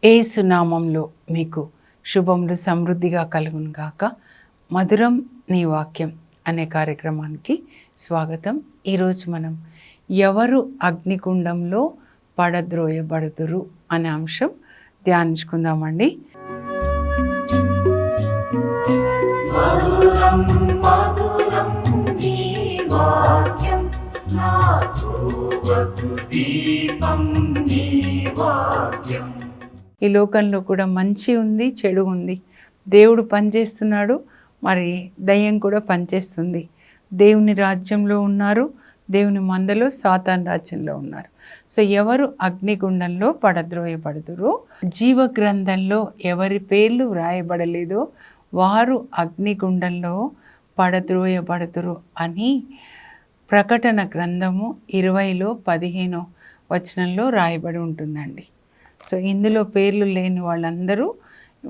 యేసు నామంలో మీకు శుభములు సమృద్ధిగా కలుగును గాక. మధురం నీ వాక్యం అనే కార్యక్రమానికి స్వాగతం. ఈరోజు మనం ఎవరు అగ్నిగుండంలో పడద్రోయబడుదురు అనే అంశం ధ్యానించుకుందామండి. మధురం మధురం నీ వాక్యం నాకు దీపం నీ వాక్యం. ఈ లోకంలో కూడా మంచి ఉంది, చెడు ఉంది. దేవుడు పనిచేస్తున్నాడు, మరి దయ్యం కూడా పనిచేస్తుంది. దేవుని రాజ్యంలో ఉన్నారు, దేవుని మందలో సాతాన్ రాజ్యంలో ఉన్నారు. సో ఎవరు అగ్నిగుండంలో పడద్రోయబడుదురో, జీవ గ్రంథంలో ఎవరి పేర్లు వ్రాయబడలేదో వారు అగ్నిగుండంలో పడద్రోయబడుదురు అని ప్రకటన గ్రంథము 20లో 15వ వచనంలో రాయబడి ఉంటుందండి. సో ఇందులో పేర్లు లేని వాళ్ళందరూ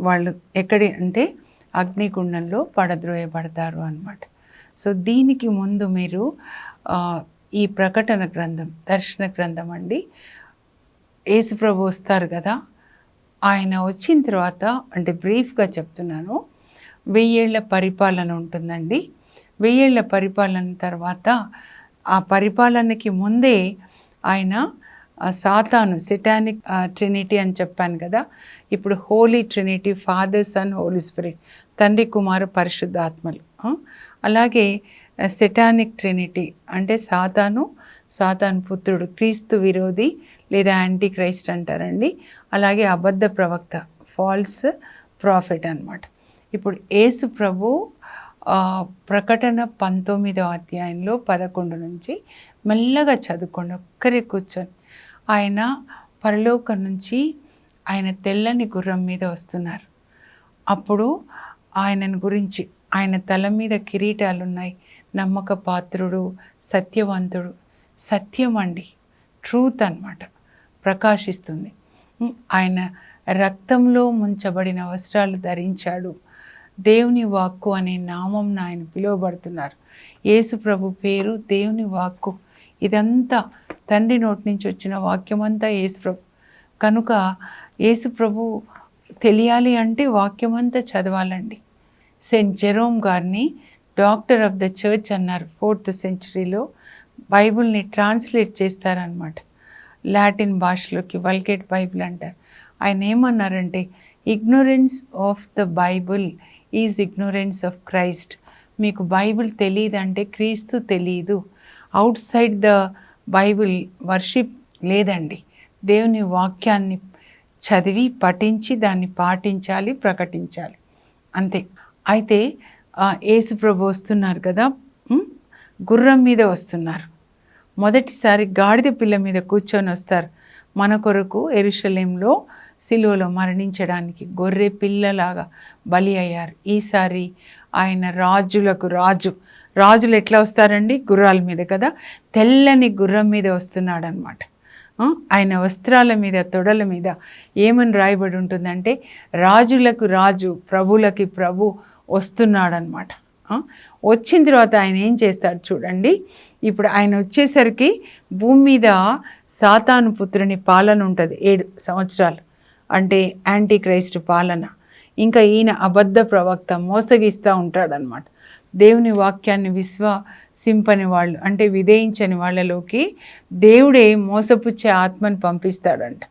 వాళ్ళు ఎక్కడి అంటే అగ్నిగుండంలో పడద్రోయబడతారు అన్నమాట. సో దీనికి ముందు మీరు ఈ ప్రకటన గ్రంథం, దర్శన గ్రంథం అండి, యేసుప్రభు వస్తారు కదా, ఆయన వచ్చిన తర్వాత అంటే బ్రీఫ్గా చెప్తున్నాను, 1000 ఏళ్ల పరిపాలన ఉంటుందండి. 1000 ఏళ్ల పరిపాలన తర్వాత ఆ పరిపాలనకి ముందే ఆయన సాతాను, సెటానిక్ ట్రినిటీ అని చెప్పాను కదా, ఇప్పుడు Holy Trinity, Father, Son, Holy Spirit, తండ్రి, కుమారు, పరిశుద్ధాత్మలు. అలాగే సెటానిక్ ట్రినిటీ అంటే సాతాను పుత్రుడు, క్రీస్తు విరోధి లేదా యాంటీ క్రైస్ట్ అంటారండి. అలాగే అబద్ధ ప్రవక్త, ఫాల్స్ ప్రాఫిట్ అన్నమాట. ఇప్పుడు యేసు ప్రభు ప్రకటన 19వ అధ్యాయంలో 11 నుంచి మెల్లగా చదువుకోండి, ఒక్కరే కూర్చొని. ఆయన పరలోకం నుంచి ఆయన తెల్లని గుర్రం మీద వస్తున్నారు. అప్పుడు ఆయనను గురించి, ఆయన తల మీద కిరీటాలు ఉన్నాయి, నమ్మక పాత్రుడు, సత్యవంతుడు, సత్యం అండి, ట్రూత్ అన్నమాట, ప్రకాశిస్తుంది. ఆయన రక్తంలో ముంచబడిన వస్త్రాలు ధరించాడు, దేవుని వాక్కు అనే నామం ఆయన పిలువబడుతున్నారు. యేసు ప్రభు పేరు దేవుని వాక్కు. ఇదంతా తండ్రి నోటి నుంచి వచ్చిన వాక్యం అంతా యేసు ప్రభు. కనుక యేసు ప్రభు తెలియాలి అంటే వాక్యం అంతా చదవాలండి. సెయింట్ జెరోమ్ గారిని డాక్టర్ ఆఫ్ ద చర్చ్ అన్నారు. 4th సెంచరీలో బైబుల్ని ట్రాన్స్లేట్ చేస్తారనమాట లాటిన్ భాషలోకి, వల్గేట్ బైబిల్ అంటారు. ఆయన ఏమన్నారంటే, ignorance of the Bible is ignorance of Christ. మీకు బైబిల్ తెలియదంటే క్రీస్తు తెలియదు. Out side the Bible worship లేదండి. దేవుని వాక్యాన్ని చదివి పఠించి దాన్ని పాటించాలి, ప్రకటించాలి, అంతే. అయితే యేసు ప్రభు వస్తున్నారు కదా, గుర్రం మీద వస్తున్నారు. మొదటిసారి గాడిద పిల్ల మీద కూర్చొని వస్తారు. మన కొరకు యెరూషలేంలో సిలువలో మరణించడానికి గొర్రె పిల్లలాగా బలి అయ్యారు. ఈసారి ఆయన రాజులకు రాజులు ఎట్లా వస్తారండి? గుర్రాల మీద కదా, తెల్లని గుర్రం మీద వస్తున్నాడు అనమాట. ఆయన వస్త్రాల మీద, తొడల మీద ఏమని రాయబడి ఉంటుందంటే, రాజులకు రాజు, ప్రభులకి ప్రభు వస్తున్నాడు అనమాట. వచ్చిన తర్వాత ఆయన ఏం చేస్తాడు చూడండి. ఇప్పుడు ఆయన వచ్చేసరికి భూమి మీద సాతాను పుత్రుని పాలన ఉంటుంది 7 సంవత్సరాలు, అంటే యాంటీ క్రైస్ట్ పాలన. ఇంకా ఈయన అబద్ధ ప్రవక్త, మోసగిస్తూ ఉంటాడనమాట. దేవుని వాక్యాన్ని విశ్వసింపని వాళ్ళు, అంటే విధేయించని వాళ్ళలోకి దేవుడే మోసపుచ్చే ఆత్మని పంపిస్తాడంట.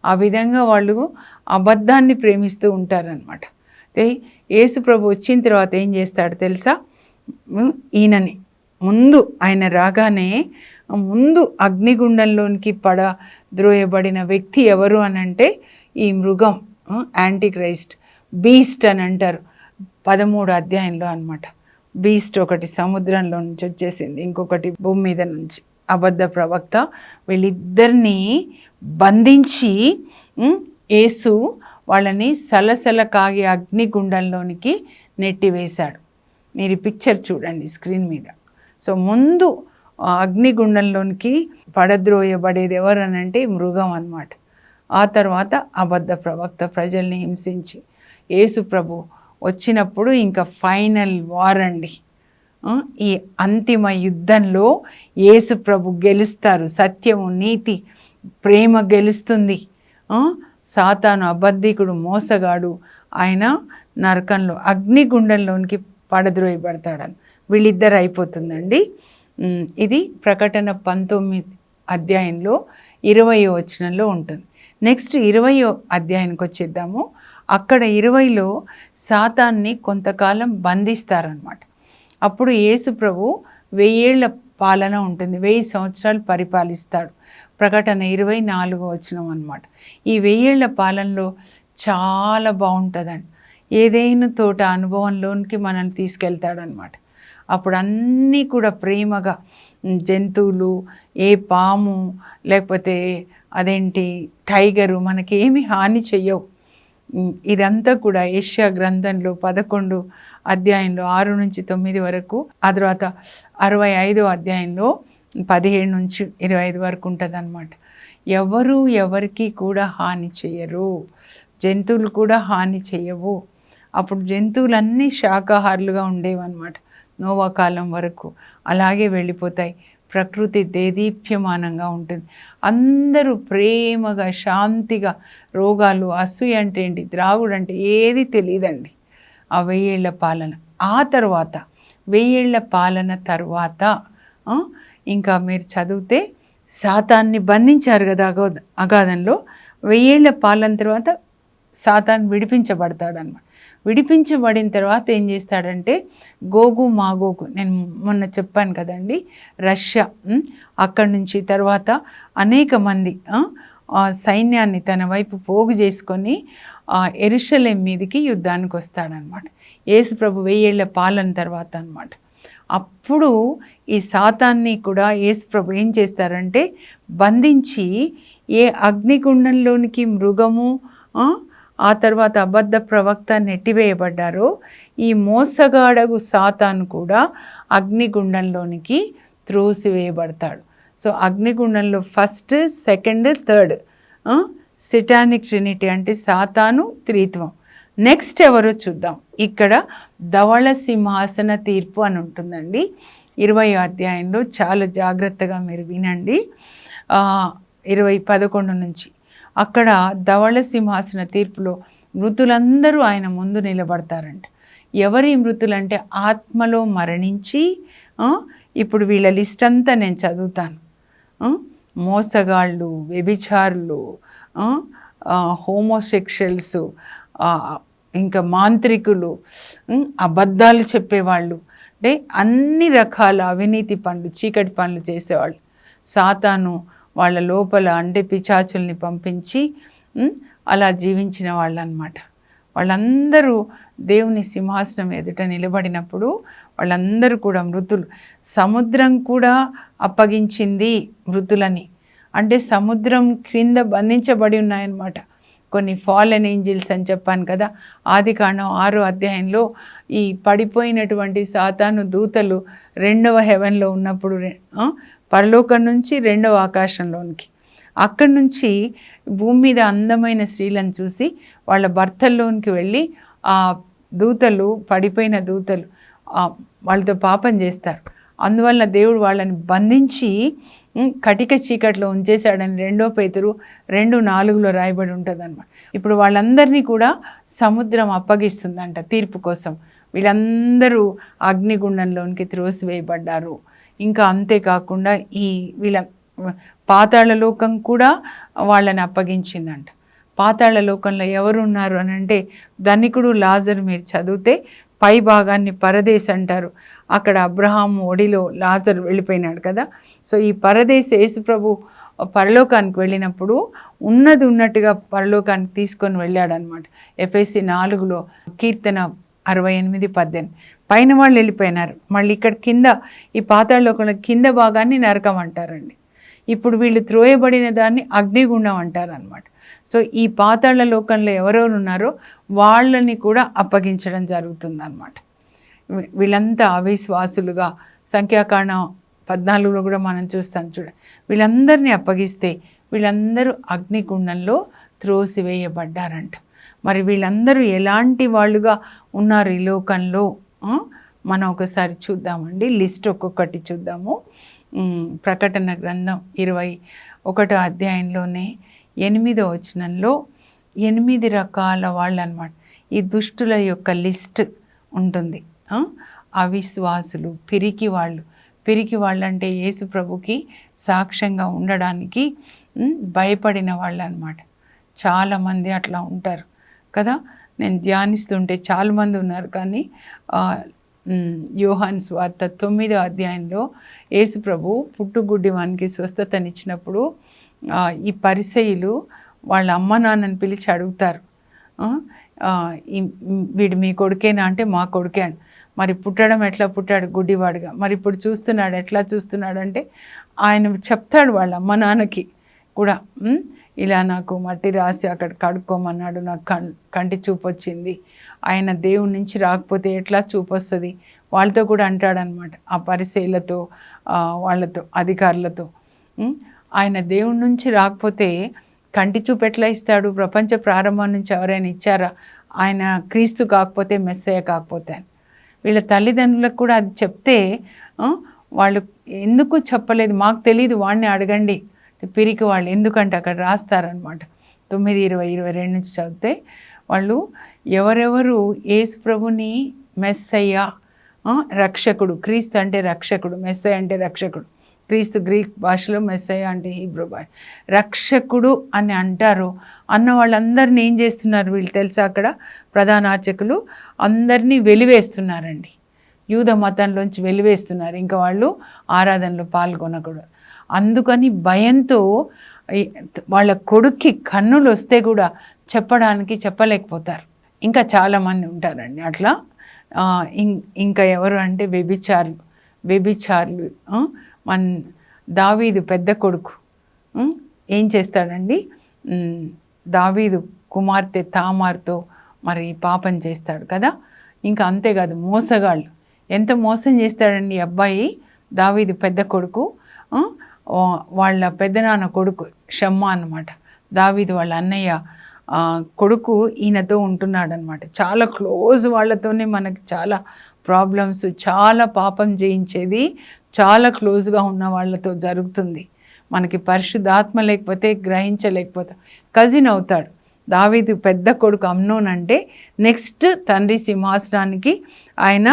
ఆ విధంగా వాళ్ళు అబద్ధాన్ని ప్రేమిస్తూ ఉంటారనమాట. యేసు ప్రభు వచ్చిన తర్వాత ఏం చేస్తాడు తెలుసా? ఈయనని ముందు, ఆయన రాగానే ముందు అగ్నిగుండంలోనికి పడద్రోయబడిన వ్యక్తి ఎవరు అని అంటే ఈ మృగం, యాంటీ క్రైస్ట్, బీస్ట్ అని అంటారు 13వ అధ్యాయంలో అనమాట. బీస్ట్ ఒకటి సముద్రంలో నుంచి వచ్చేసింది, ఇంకొకటి భూమి మీద నుంచి అబద్ధ ప్రవక్త. వీళ్ళిద్దరినీ బంధించి యేసు వాళ్ళని సలసల కాగే అగ్నిగుండంలోనికి నెట్టివేశాడు. మీరు పిక్చర్ చూడండి స్క్రీన్ మీద. సో ముందు అగ్నిగుండంలోనికి పడద్రోయబడేది ఎవరనంటే మృగం అన్నమాట. ఆ తర్వాత అబద్ధ ప్రవక్త ప్రజల్ని హింసించి, యేసు ప్రభు వచ్చినప్పుడు ఇంకా ఫైనల్ వార్ అండి. ఈ అంతిమ యుద్ధంలో యేసు ప్రభు గెలుస్తారు. సత్యము, నీతి, ప్రేమ గెలుస్తుంది. సాతాను అబద్ధికుడు, మోసగాడు, ఆయన నరకంలో అగ్నిగుండంలోనికి పడద్రోయబడతాడని వీళ్ళిద్దరు అయిపోతుందండి. ఇది ప్రకటన 19 అధ్యాయంలో 20వ వచనంలో ఉంటుంది. నెక్స్ట్ 20వ అధ్యాయానికి వచ్చేద్దాము. అక్కడ 20లో సాతాన్ని కొంతకాలం బంధిస్తారనమాట. అప్పుడు యేసు ప్రభు 1000 ఏళ్ల పాలన ఉంటుంది, 1000 సంవత్సరాలు పరిపాలిస్తాడు. ప్రకటన 24వ వచనం అనమాట. ఈ 1000 ఏళ్ల పాలనలో చాలా బాగుంటుందండి. ఏదైనా తోట అనుభవంలోనికి మనల్ని తీసుకెళ్తాడనమాట. అప్పుడు అన్నీ కూడా ప్రేమగా, జంతువులు, ఏ పాము లేకపోతే అదేంటి టైగరు మనకేమి హాని చెయ్యవు. ఇదంతా కూడా యెషయా గ్రంథంలో 11 అధ్యాయంలో 6 నుంచి 9 వరకు, ఆ తర్వాత 65వ అధ్యాయంలో 17 నుంచి 25 వరకు ఉంటుంది అనమాట. ఎవరికి కూడా హాని చెయ్యరు, జంతువులు కూడా హాని చెయ్యవు. అప్పుడు జంతువులన్నీ శాకాహారులుగా ఉండేవన్నమాట నోవా కాలం వరకు. అలాగే వెళ్ళిపోతాయి. ప్రకృతి దేదీప్యమానంగా ఉంటుంది. అందరూ ప్రేమగా, శాంతిగా, రోగాలు, అసూయ అంటే ఏంటి, ద్రాగుడు అంటే ఏది తెలియదండి ఆ 1000 ఏళ్ల పాలన. ఆ తర్వాత 1000 ఏళ్ల పాలన తర్వాత ఇంకా మీరు చదివితే సాతాన్ని బంధించారు కదా అగాధంలో. 1000 ఏళ్ల పాలన తర్వాత సాతాన్ విడిపించబడతాడనమాట. విడిపించబడిన తర్వాత ఏం చేస్తాడంటే గోగు మాగోగు, నేను మొన్న చెప్పాను కదండి, రష్యా, అక్కడి నుంచి తర్వాత అనేక మంది సైన్యాన్ని తన వైపు పోగు చేసుకొని యెరూషలేం మీదకి యుద్ధానికి వస్తాడనమాట. యేసు ప్రభు 1000 ఏళ్ల పాలన తర్వాత అనమాట. అప్పుడు ఈ సాతాన్ని కూడా యేసు ప్రభు ఏం చేస్తారంటే బంధించి, ఏ అగ్నిగుండంలోనికి మృగము ఆ తర్వాత అబద్ధ ప్రవక్త నెట్టివేయబడ్డారో ఈ మోసగాడగు సాతాను కూడా అగ్నిగుండంలోనికి త్రోసివేయబడతాడు. సో అగ్నిగుండంలో ఫస్ట్, సెకండ్, థర్డ్ సిటానిక్ ట్రినిటీ అంటే సాతాను, త్రిత్వం. నెక్స్ట్ ఎవరో చూద్దాం. ఇక్కడ ధవళ సింహాసన తీర్పు అని ఉంటుందండి 20వ అధ్యాయంలో. చాలా జాగ్రత్తగా మీరు వినండి. 11 నుంచి అక్కడ ధవళ సింహాసన తీర్పులో మృతులందరూ ఆయన ముందు నిలబడతారంట. ఎవరి మృతులంటే ఆత్మలో మరణించి, ఇప్పుడు వీళ్ళ లిస్ట్ అంతా నేను చదువుతాను. మోసగాళ్ళు, వ్యభిచారులు, హోమోసెక్షువల్స్, ఇంకా మాంత్రికులు, అబద్ధాలు చెప్పేవాళ్ళు, అంటే అన్ని రకాల అవినీతి పనులు, చీకటి పనులు చేసేవాళ్ళు. సాతాను వాళ్ళ లోపల అంటే పిశాచుల్ని పంపించి అలా జీవించిన వాళ్ళు అన్నమాట. వాళ్ళందరూ దేవుని సింహాసనం ఎదుట నిలబడినప్పుడు వాళ్ళందరూ కూడా మృతులు. సముద్రం కూడా అప్పగించింది మృతులని. అంటే సముద్రం క్రింద బంధించబడి ఉన్నాయన్నమాట కొన్ని ఫాలెన్ ఏంజిల్స్ అని చెప్పాను కదా. ఆదికాండం 6వ అధ్యాయంలో ఈ పడిపోయినటువంటి సాతాను దూతలు 2వ హెవెన్లో ఉన్నప్పుడు పరలోకం నుంచి 2వ ఆకాశంలోనికి, అక్కడి నుంచి భూమి మీద అందమైన స్త్రీలను చూసి వాళ్ళ భర్తల్లోనికి వెళ్ళి ఆ దూతలు, పడిపోయిన దూతలు వాళ్ళతో పాపం చేస్తారు. అందువల్ల దేవుడు వాళ్ళని బంధించి కటిక చీకట్లో ఉంచేశాడని 2 పేతురు 2:4లో రాయబడి ఉంటుంది అన్నమాట. ఇప్పుడు వాళ్ళందరినీ కూడా సముద్రం అప్పగిస్తుందంట తీర్పు కోసం. వీళ్ళందరూ అగ్నిగుండంలోనికి త్రోసివేయబడ్డారు. ఇంకా అంతేకాకుండా వీళ్ళ పాతాళ లోకం కూడా వాళ్ళని అప్పగించిందంట. పాతాళ లోకంలో ఎవరు ఉన్నారు అని అంటే ధనికుడు లాజరు. మీరు చదివితే పై భాగాన్ని పరదేశ్ అంటారు. అక్కడ అబ్రహాము ఒడిలో లాజరు వెళ్ళిపోయినాడు కదా. సో ఈ పరదేశ్ యేసు ప్రభు పరలోకానికి వెళ్ళినప్పుడు ఉన్నట్టుగా పరలోకానికి తీసుకొని వెళ్ళాడనమాట. ఎఫెసీ 4లో కీర్తన 68:18 పైన వాళ్ళు వెళ్ళిపోయినారు. మళ్ళీ ఇక్కడ కింద ఈ పాతాళ లోకంలో కింద భాగాన్ని నరకం అంటారండి. ఇప్పుడు వీళ్ళు త్రోయబడిన దాన్ని అగ్నిగుండం అంటారనమాట. సో ఈ పాతాళ లోకంలో ఎవరెవరు ఉన్నారో వాళ్ళని కూడా అప్పగించడం జరుగుతుందన్నమాట. వీళ్ళంతా అవిశ్వాసులుగా, సంఖ్యాకాండం 14లో కూడా మనం చూస్తాం చూడండి. వీళ్ళందరినీ అప్పగిస్తే వీళ్ళందరూ అగ్నిగుండంలో త్రోసివేయబడ్డారంట. మరి వీళ్ళందరూ ఎలాంటి వాళ్ళుగా ఉన్నారు ఈ లోకంలో? మనం ఒకసారి చూద్దామండి, లిస్ట్ ఒక్కొక్కటి చూద్దాము. ప్రకటన గ్రంథం 21వ అధ్యాయంలోనే 8వ వచనంలో 8 రకాల వాళ్ళు అన్నమాట. ఈ దుష్టుల యొక్క లిస్ట్ ఉంటుంది. అవిశ్వాసులు, పిరికి వాళ్ళు అంటే యేసు ప్రభుకి సాక్ష్యంగా ఉండడానికి భయపడిన వాళ్ళు అన్నమాట. చాలామంది అట్లా ఉంటారు కదా. నేను ధ్యానిస్తుంటే చాలామంది ఉన్నారు. కానీ యోహాను సువార్త 9వ అధ్యాయంలో యేసు ప్రభు పుట్టుగుడ్డి వానికి స్వస్థతనిచ్చినప్పుడు ఈ పరిసయ్యులు వాళ్ళ అమ్మ నాన్నని పిలిచి అడుగుతారు, వీడు మీ కొడుకేనా అంటే మా కొడుకే అని. మరి పుట్టడం ఎట్లా పుట్టాడు? గుడ్డివాడుగా. మరి ఇప్పుడు చూస్తున్నాడు, ఎట్లా చూస్తున్నాడు అంటే ఆయన చెప్తాడు వాళ్ళ అమ్మ నాన్నకి కూడా, ఇలా నాకు మట్టి రాసి అక్కడ కడుక్కోమన్నాడు, నాకు కంటి చూపు వచ్చింది. ఆయన దేవుడి నుంచి రాకపోతే ఎట్లా చూపు వస్తుంది? వాళ్ళతో కూడా అంటాడనమాట, ఆ పరిసయ్యులతో వాళ్ళతో అధికారులతో. ఆయన దేవుడి నుంచి రాకపోతే కంటి చూపు ఎట్లా ఇస్తాడు? ప్రపంచ ప్రారంభం నుంచి ఎవరైనా ఇచ్చారా? ఆయన క్రీస్తు కాకపోతే, మెస్సయ్య కాకపోతే. వీళ్ళ తల్లిదండ్రులకు కూడా అది చెప్తే వాళ్ళు ఎందుకు చెప్పలేదు, మాకు తెలీదు, వాడిని అడగండి, పిరికి వాళ్ళు. ఎందుకంటే అక్కడ రాస్తారనమాట 9:20-22 నుంచి చదివితే, వాళ్ళు ఎవరెవరు యేసు ప్రభుని మెస్సయ్య, రక్షకుడు, క్రీస్తు అంటే రక్షకుడు, మెస్సయ్య అంటే రక్షకుడు, క్రీస్తు గ్రీక్ భాషలో, మెస్సయ్య అంటే హీబ్రూ భాష, రక్షకుడు అని అంటారు అన్న వాళ్ళందరినీ ఏం చేస్తున్నారు వీళ్ళు తెలుసా? అక్కడ ప్రధాన అర్చకులు అందరినీ వెలివేస్తున్నారండి, యూద మతంలోంచి వెలివేస్తున్నారు. ఇంకా వాళ్ళు ఆరాధనలో పాల్గొనకూడదు. అందుకని భయంతో వాళ్ళ కొడుక్కి కన్నులు వస్తే కూడా చెప్పలేకపోతారు. ఇంకా చాలామంది ఉంటారండి అట్లా. ఇంకా ఎవరు అంటే వ్యభిచారులు. మన దావీదు పెద్ద కొడుకు ఏం చేస్తాడండి, దావీదు కుమార్తె తామార్తో మరి పాపం చేస్తాడు కదా. ఇంకా అంతేకాదు, మోసగాళ్ళు ఎంత మోసం చేస్తాడండి అబ్బాయి, దావీదు పెద్ద కొడుకు. వాళ్ళ పెద్దనాన్న కొడుకు షమ్మా అన్నమాట, దావీదు వాళ్ళ అన్నయ్య కొడుకు ఈయనతో ఉంటున్నాడు అనమాట. చాలా క్లోజ్ వాళ్ళతోనే మనకి చాలా ప్రాబ్లమ్స్, చాలా పాపం చేయించేది చాలా క్లోజ్గా ఉన్న వాళ్ళతో జరుగుతుంది. మనకి పరిశుద్ధాత్మ లేకపోతే గ్రహించలేకపోతే కజిన్ అవుతాడు. దావీదు పెద్ద కొడుకు అమ్నోన్ అంటే నెక్స్ట్ తండ్రి సింహాసనానికి ఆయన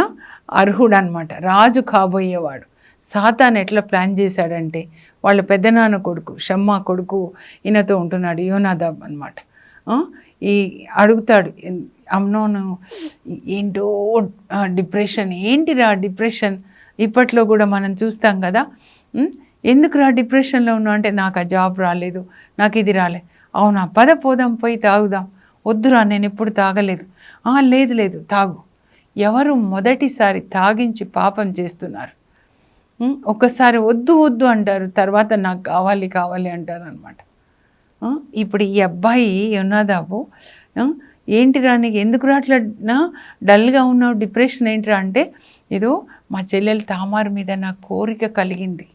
అర్హుడు అనమాట, రాజు కాబోయేవాడు. సాతాను ఎట్లా ప్లాన్ చేశాడంటే, వాళ్ళ పెద్దనాన్న కొడుకు షమ్మా కొడుకు ఈయనతో ఉంటున్నాడు, యోనాదాబ్ అనమాట. ఈ అడుగుతాడు అమ్నోను, ఏంటో డిప్రెషన్, ఏంటిరా డిప్రెషన్? ఇప్పట్లో కూడా మనం చూస్తాం కదా, ఎందుకురా డిప్రెషన్లో ఉన్నావు అంటే, నాకు ఆ జాబ్ రాలేదు, నాకు ఇది రాలేదు. అవునా, పద పోదాం, పోయి తాగుదాం. వద్దురా, నేను ఎప్పుడు తాగలేదు. లేదు తాగు. ఎవరు మొదటిసారి తాగించి పాపం చేస్తున్నారు, ఒకసారి వద్దు అంటారు, తర్వాత నాకు కావాలి అంటారు అనమాట. ఇప్పుడు ఈ అబ్బాయి యోనాదాబు, ఏంటిరా నీకు ఎందుకురా అట్లా డల్గా ఉన్నావు, డిప్రెషన్ ఏంటిరా అంటే, ఏదో మా చెల్లెలు తామారు మీద నాకు కోరిక కలిగింది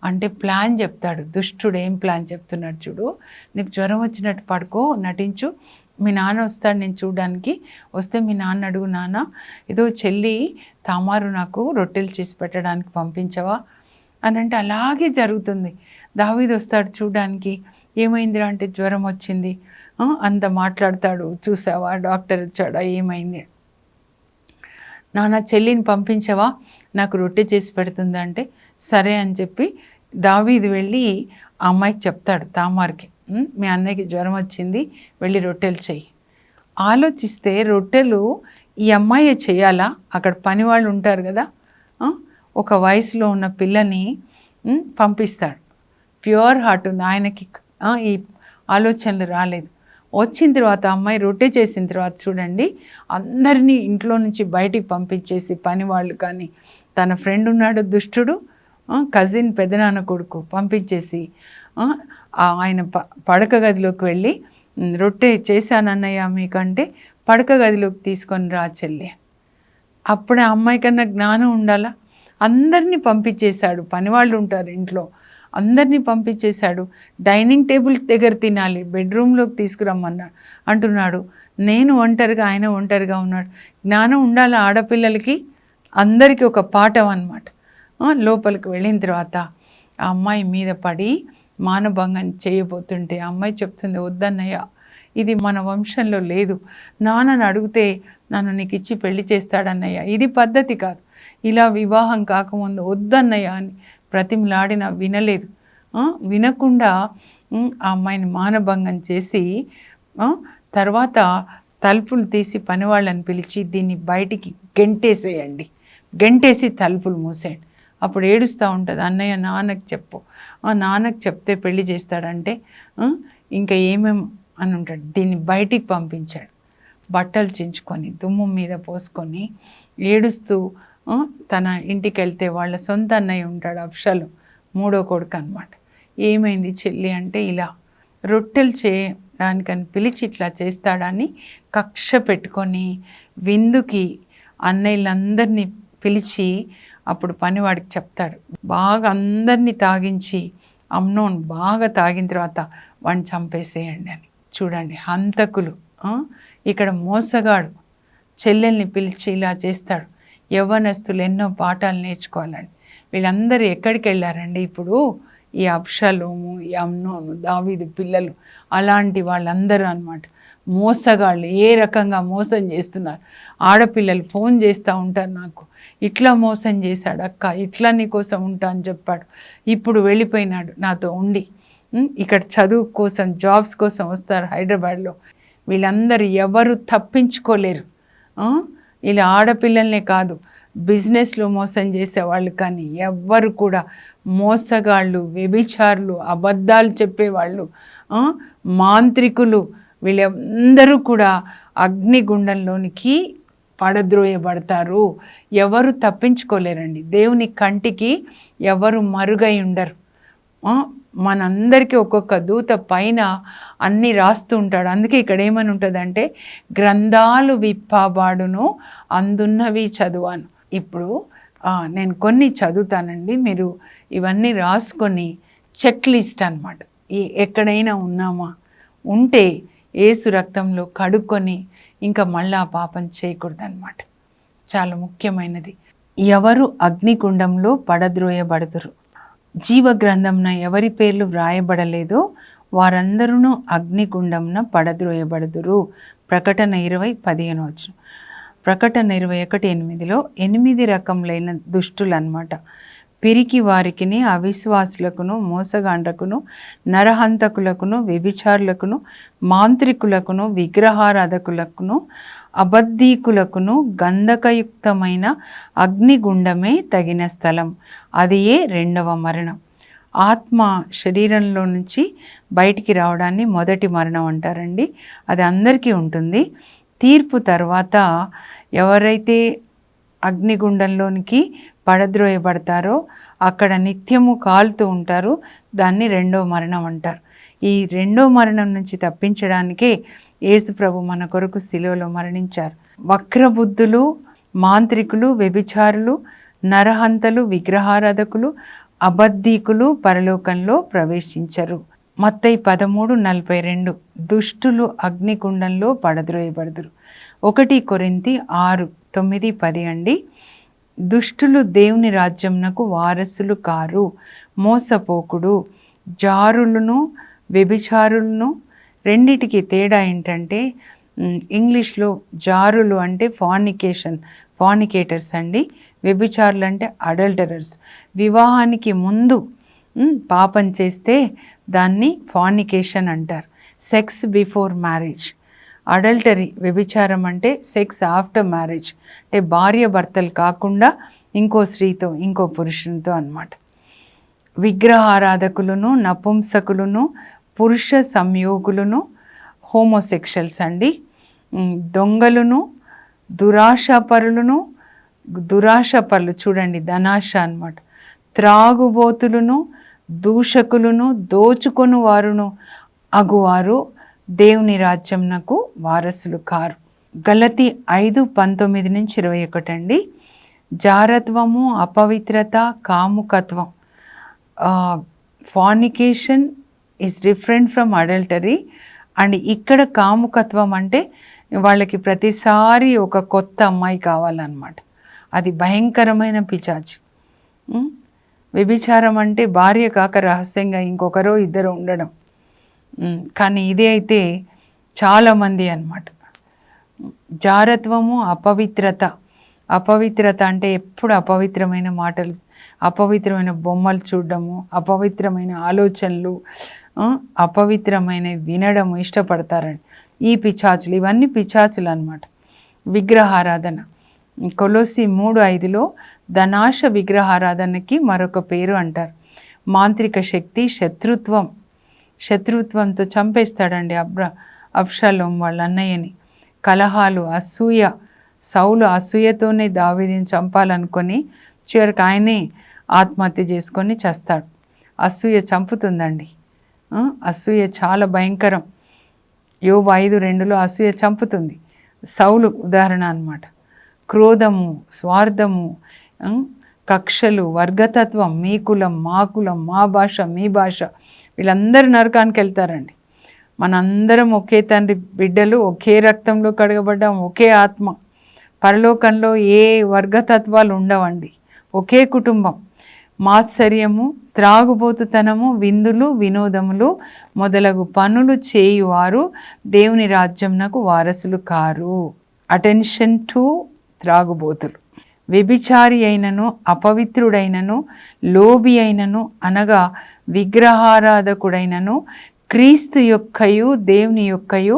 అంటే ప్లాన్ చెప్తాడు. దుష్టుడు ఏం ప్లాన్ చెప్తున్నాడు చూడు, నీకు జ్వరం వచ్చినట్టు పడుకో, నటించు, మీ నాన్న వస్తాడు నేను చూడడానికి, వస్తే మీ నాన్న అడుగు, నాన్న ఏదో చెల్లి తామారు నాకు రొట్టెలు చేసి పెట్టడానికి పంపించవా అని అంటే, అలాగే జరుగుతుంది. దావీదు వస్తాడు చూడడానికి, ఏమైందిరా అంటే జ్వరం వచ్చింది, అంత మాట్లాడతాడు, చూసావా డాక్టర్ వచ్చాడా, ఏమైంది, నాన్న చెల్లిని పంపించవా, నాకు రొట్టె చేసి పెడుతుంది అంటే, సరే అని చెప్పి దావీదు వెళ్ళి ఆ అమ్మాయికి చెప్తాడు, తామార్కి, మీ అన్నయ్యకి జ్వరం వచ్చింది, వెళ్ళి రొట్టెలు చెయ్యి. ఆలోచిస్తే రొట్టెలు ఈ అమ్మాయి చేయాలా? అక్కడ పని వాళ్ళు ఉంటారు కదా, ఒక వయసులో ఉన్న పిల్లని పంపిస్తాడు. ప్యూర్ హార్ట్ ఉంది ఆయనకి, ఈ ఆలోచనలు రాలేదు. వచ్చిన తర్వాత అమ్మాయి రొట్టె చేసిన తర్వాత చూడండి, అందరినీ ఇంట్లో నుంచి బయటికి పంపించేసి, పని వాళ్ళు కానీ, తన ఫ్రెండ్ ఉన్నాడు దుష్టుడు, కజిన్ పెద్దనాన్న కొడుకు పంపించేసి, ఆయన పడక గదిలోకి వెళ్ళి, రొట్టె చేశానన్నయ్య మీకంటే పడక గదిలోకి తీసుకొని రా చెల్లి. అప్పుడే అమ్మాయి కన్నా జ్ఞానం ఉండాలా, అందరినీ పంపించేశాడు, పనివాళ్ళు ఉంటారు ఇంట్లో, అందరినీ పంపించేశాడు. డైనింగ్ టేబుల్ దగ్గర తినాలి, బెడ్రూమ్లోకి తీసుకురమ్మన్నాడు అంటున్నాడు. నేను ఒంటరిగా, ఆయన ఒంటరిగా ఉన్నాడు. జ్ఞానం ఉండాలి ఆడపిల్లలకి, అందరికీ ఒక పాఠం అన్నమాట. లోపలికి వెళ్ళిన తర్వాత ఆ అమ్మాయి మీద పడి మానభంగం చేయబోతుంటే ఆ అమ్మాయి చెప్తుంది, వద్దన్నయ్య, ఇది మన వంశంలో లేదు. నాన్నని అడిగితే నన్ను నీకు ఇచ్చి పెళ్లి చేస్తాడన్నయ్య, ఇది పద్ధతి కాదు, ఇలా వివాహం కాకముందు వద్దన్నయ్య అని ప్రతిమలాడినా వినలేదు. వినకుండా ఆ అమ్మాయిని మానభంగం చేసి తర్వాత తలుపులు తీసి పనివాళ్ళని పిలిచి దీన్ని బయటికి గెంటేసేయండి, గెంటేసి తలుపులు మూసేయండి. అప్పుడు ఏడుస్తూ ఉంటుంది, అన్నయ్య నాన్నకు చెప్పు, నాన్నకు చెప్తే పెళ్లి చేస్తాడంటే ఇంకా ఏమేమి అని ఉంటాడు. దీన్ని బయటికి పంపించాడు. బట్టలు చించుకొని దుమ్ము మీద పోసుకొని ఏడుస్తూ తన ఇంటికి వెళ్తే వాళ్ళ సొంత అన్నయ్య ఉంటాడు, అబ్షాలోము, మూడో కొడుకు అన్నమాట. ఏమైంది చెల్లి అంటే, ఇలా రొట్టెలు చేయడానికని పిలిచి ఇట్లా చేస్తాడని కక్ష పెట్టుకొని విందుకి అన్నయ్యలందరినీ పిలిచి అప్పుడు పనివాడికి చెప్తాడు. బాగా అందరినీ తాగించి అమ్నోన్ బాగా తాగిన తర్వాత వాడిని చంపేసేయండి అని. చూడండి, హంతకులు. ఇక్కడ మోసగాడు చెల్లెల్ని పిలిచి ఇలా చేస్తాడు. యవ్వనస్తులు ఎన్నో పాఠాలు నేర్చుకోవాలండి. వీళ్ళందరూ ఎక్కడికి వెళ్ళారండి ఇప్పుడు? ఈ అబ్షాలోము, ఈ అమ్నోను, దావీదు పిల్లలు, అలాంటి వాళ్ళందరూ అన్నమాట. మోసగాళ్ళు ఏ రకంగా మోసం చేస్తున్నారు. ఆడపిల్లలు ఫోన్ చేస్తూ ఉంటారు నాకు, ఇట్లా మోసం చేశాడు అక్క, ఇట్లా నీ కోసం ఉంటా అని చెప్పాడు, ఇప్పుడు వెళ్ళిపోయినాడు నాతో ఉండి. ఇక్కడ చదువు కోసం జాబ్స్ కోసం వస్తారు హైదరాబాద్లో. వీళ్ళందరూ ఎవరు తప్పించుకోలేరు. ఇలా ఆడపిల్లల్నే కాదు, బిజినెస్లో మోసం చేసేవాళ్ళు కానీ ఎవ్వరు కూడా, మోసగాళ్ళు, వ్యభిచారులు, అబద్ధాలు చెప్పేవాళ్ళు, మాంత్రికులు, వీళ్ళందరూ కూడా అగ్నిగుండంలోనికి పడద్రోయబడతారు. ఎవరు తప్పించుకోలేరండి. దేవుని కంటికి ఎవరు మరుగై ఉండరు. మనందరికీ ఒక్కొక్క దూత పైన అన్నీ రాస్తూ ఉంటాడు. అందుకే ఇక్కడ ఏమని ఉంటుందంటే, గ్రంథాలు విప్పబడును అందున్నవి చదువాను. ఇప్పుడు నేను కొన్ని చదువుతానండి, మీరు ఇవన్నీ రాసుకొని చెక్ లిస్ట్ అన్నమాట. ఎక్కడైనా ఉన్నామా, ఉంటే యేసు రక్తంలో కడుక్కొని ఇంకా మళ్ళీ ఆ పాపం చేయకూడదన్నమాట. చాలా ముఖ్యమైనది. ఎవరు అగ్నిగుండంలో పడద్రోయబడుదురు, జీవగ్రంథంన ఎవరి పేర్లు వ్రాయబడలేదో వారందరూ అగ్నిగుండంన పడద్రోయబడుదురు. ప్రకటన 20:15. ప్రకటన 21:8లో 8 రకములైన దుష్టులు అన్నమాట. పిరికి వారికిని, అవిశ్వాసులకును, మోసగాండ్రకును, నరహంతకులకును, వ్యభిచారులకును, మాంత్రికులకును, విగ్రహారాధకులకును, అబద్ధీకులకును గంధకయుక్తమైన అగ్నిగుండమే తగిన స్థలం. అదియే రెండవ మరణం. ఆత్మ శరీరంలో నుంచి బయటికి రావడాన్ని మొదటి మరణం అంటారండి. అది అందరికీ ఉంటుంది. తీర్పు తర్వాత ఎవరైతే అగ్నిగుండంలోనికి పడద్రోయబడతారో అక్కడ నిత్యము కాలుతూ ఉంటారు. దాన్ని రెండవ మరణం అంటారు. ఈ రెండో మరణం నుంచి తప్పించడానికే యేసు ప్రభు మన కొరకు శిలువలో మరణించారు. వక్రబుద్ధులు, మాంత్రికులు, వ్యభిచారులు, నరహంతలు, విగ్రహారాధకులు, అబద్ధీకులు పరలోకంలో ప్రవేశించరు. మత్తయి 13:42. దుష్టులు అగ్నిగుండంలో పడద్రోయబడుదురు. 1 కొరింథీ 6:9-10 అండి. దుష్టులు దేవుని రాజ్యంనకు వారసులు కారు. మోసపోకుడు, జారులను, వ్యభిచారులను. రెండిటికి తేడా ఏంటంటే, ఇంగ్లీష్లో జారులు అంటే ఫానికేటర్స్ అండి. వ్యభిచారులు అంటే అడల్టరర్స్. వివాహానికి ముందు పాపం చేస్తే దాన్ని ఫానికేషన్ అంటారు. Sex before marriage. అడల్టరీ, వ్యభిచారం అంటే సెక్స్ ఆఫ్టర్ మ్యారేజ్, అంటే భార్య భర్తలు కాకుండా ఇంకో స్త్రీతో, ఇంకో పురుషునితో అన్నమాట. విగ్రహారాధకులను, నపుంసకులను, పురుష సంయోగులను, హోమోసెక్షువల్స్ అండి. దొంగలను, దురాశపరులు చూడండి, ధనాశ అన్నమాట. త్రాగుబోతులను, దూషకులను, దోచుకొని వారును అగువారు దేవుని రాజ్యంనకు వారసులు కారు. గలతీ 5:19-21 అండి. జారత్వము, అపవిత్రత, కాముకత్వం. Fornication is different from adultery. And ఇక్కడ కాముకత్వం అంటే వాళ్ళకి ప్రతిసారి ఒక కొత్త అమ్మాయి కావాలన్నమాట. అది భయంకరమైన పిశాచు. వ్యభిచారం అంటే భార్య కాక రహస్యంగా ఇంకొకరో ఇద్దరు ఉండడం. కానీ ఇదే అయితే చాలామంది అన్నమాట. జారత్వము, అపవిత్రత అంటే ఎప్పుడు అపవిత్రమైన మాటలు, అపవిత్రమైన బొమ్మలు చూడడము, అపవిత్రమైన ఆలోచనలు, అపవిత్రమైన వినడము ఇష్టపడతారండి ఈ పిశాచులు. ఇవన్నీ పిశాచులు అన్నమాట. విగ్రహారాధన, కొలొస్సీ 3:5లో ధనాశ విగ్రహారాధనకి మరొక పేరు అంటారు. మాంత్రిక శక్తి, శత్రుత్వంతో చంపేస్తాడండి అబ్షాలోము వాళ్ళ అన్నయ్యని. కలహాలు, అసూయ, సౌలు అసూయతోనే దావీదుని చంపాలనుకొని చివరికి ఆయనే ఆత్మహత్య చేసుకొని చస్తాడు. అసూయ చంపుతుందండి. అసూయ చాలా భయంకరం. యోబు 5:2లో అసూయ చంపుతుంది. సౌలు ఉదాహరణ అన్నమాట. క్రోధము, స్వార్థము, కక్షలు, వర్గతత్వం, మీ కులం, మా కులం, మా భాష, మీ భాష, వీళ్ళందరూ నరకానికి వెళ్తారండి. మనందరం ఒకే తండ్రి బిడ్డలు, ఒకే రక్తంలో కడగబడ్డాం, ఒకే ఆత్మ. పరలోకంలో ఏ వర్గతత్వాలు ఉండవండి, ఒకే కుటుంబం. మాత్సర్యము, త్రాగుబోతుతనము, విందులు, వినోదములు మొదలగు పనులు చేయువారు దేవుని రాజ్యంనకు వారసులు కారు. Attention to త్రాగుబోతులు. వ్యభిచారి అయినను, అపవిత్రుడైనను, లోబి అయినను, అనగా విగ్రహారాధకుడైనను క్రీస్తు యొక్కయు దేవుని యొక్కయు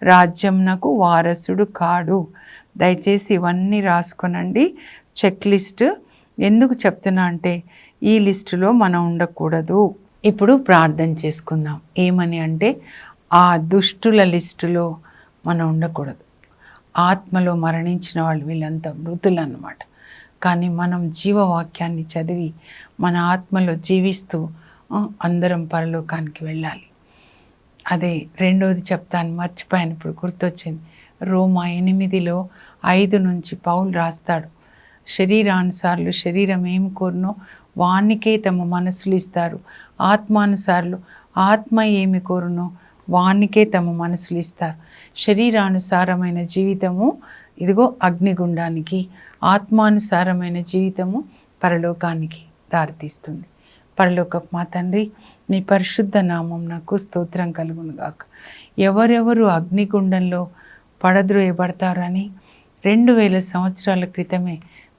రాజ్యంనకు వారసుడు కాడు. దయచేసి ఇవన్నీ రాసుకొనండి. చెక్ లిస్ట్ ఎందుకు చెప్తున్నా అంటే ఈ లిస్టులో మనం ఉండకూడదు. ఇప్పుడు ప్రార్థన చేసుకుందాం. ఏమని అంటే ఆ దుష్టుల లిస్టులో మనం ఉండకూడదు. ఆత్మలో మరణించిన వాళ్ళు వీళ్ళంతా మృతులు అన్నమాట. కానీ మనం జీవవాక్యాన్ని చదివి మన ఆత్మలో జీవిస్తూ అందరం పరలోకానికి వెళ్ళాలి. అదే రెండోది చెప్తాను, మర్చిపోయాను, ఇప్పుడు గుర్తొచ్చింది. రోమా 8:5 నుంచి పౌలు రాస్తాడు, శరీరానుసారులు శరీరం ఏమి కోరునో వానికే తమ మనసులు ఇస్తారు, ఆత్మానుసారులు ఆత్మ ఏమి కోరునో వానికే తమ మనసులు ఇస్తారు. శరీరానుసారమైన జీవితము ఇదిగో అగ్నిగుండానికి, ఆత్మానుసారమైన జీవితము పరలోకానికి దారితీస్తుంది. పరలోకపు మా తండ్రి, మీ పరిశుద్ధ నామం నాకు స్తోత్రం కలుగును గాక. ఎవరెవరు అగ్నిగుండంలో పడద్రోయబడతారని 2000 సంవత్సరాల క్రితమే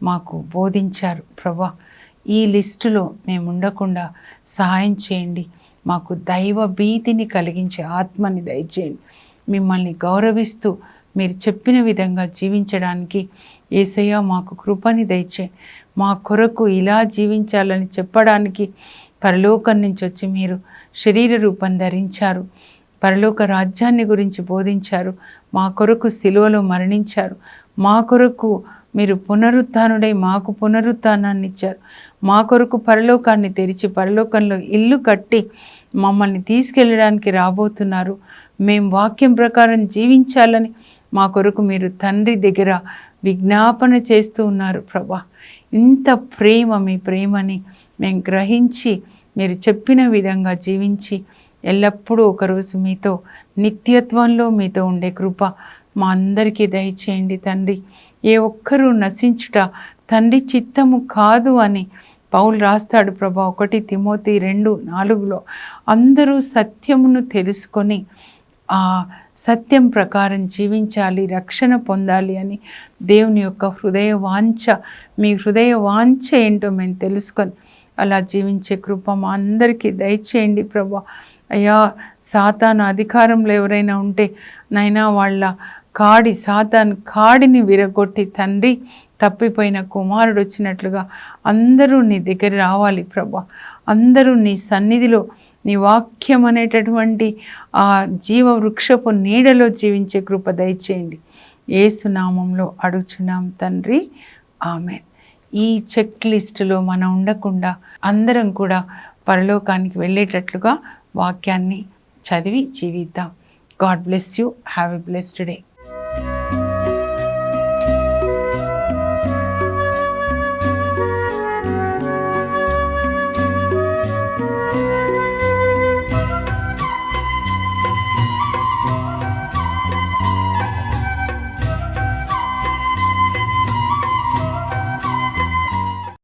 మాకు బోధించారు ప్రభా. ఈ లిస్టులో మేము ఉండకుండా సహాయం చేయండి. మాకు దైవ భీతిని కలిగించే ఆత్మని దయచేయండి. మిమ్మల్ని గౌరవిస్తూ మీరు చెప్పిన విధంగా జీవించడానికి యేసయ్య మాకు కృపని దయచేయండి. మా కొరకు ఇలా జీవించాలని చెప్పడానికి పరలోకం నుంచి వచ్చి మీరు శరీర రూపం ధరించారు, పరలోక రాజ్యాన్ని గురించి బోధించారు, మా కొరకు సిలువలో మరణించారు, మా కొరకు మీరు పునరుత్థానుడై మాకు పునరుత్థానాన్ని ఇచ్చారు, మా కొరకు పరలోకాన్ని తెరిచి పరలోకంలో ఇల్లు కట్టి మమ్మల్ని తీసుకెళ్ళడానికి రాబోతున్నారు. మేము వాక్యం ప్రకారం జీవించాలని మా కొరకు మీరు తండ్రి దగ్గర విజ్ఞాపన చేస్తూ ఉన్నారు ప్రభా. ఇంత ప్రేమ, మీ ప్రేమని మేము గ్రహించి మీరు చెప్పిన విధంగా జీవించి ఎల్లప్పుడూ ఒకరోజు మీతో నిత్యత్వంలో మీతో ఉండే కృప మా అందరికీ దయచేయండి తండ్రి. ఏ ఒక్కరూ నశించుట తండ్రి చిత్తము కాదు అని పౌలు రాస్తాడు ప్రభా. 1 తిమోతి 2:4లో అందరూ సత్యమును తెలుసుకొని ఆ సత్యం ప్రకారం జీవించాలి, రక్షణ పొందాలి అని దేవుని యొక్క హృదయ వాంఛ, మీ హృదయ వాంఛ ఏంటో మేము తెలుసుకొని అలా జీవించే కృప మా అందరికీ దయచేయండి ప్రభా. అయ్యా, సాతాను అధికారంలో ఎవరైనా ఉంటే నైనా వాళ్ళ సాతాను కాడిని విరగొట్టి తండ్రి తప్పిపోయిన కుమారుడు వచ్చినట్లుగా అందరూ నీ దగ్గర రావాలి ప్రభా. అందరూ నీ సన్నిధిలో నీ వాక్యం అనేటటువంటి ఆ జీవ వృక్షపు నీడలో జీవించే కృప దయచేయండి. యేసు నామంలో అడుగుచున్నాం తండ్రి, ఆమేన్. ఈ చెక్ లిస్టులో మనం ఉండకుండా అందరం కూడా పరలోకానికి వెళ్ళేటట్లుగా వాక్యాన్ని చదివి జీవిద్దాం. God bless you. Have a blessed day.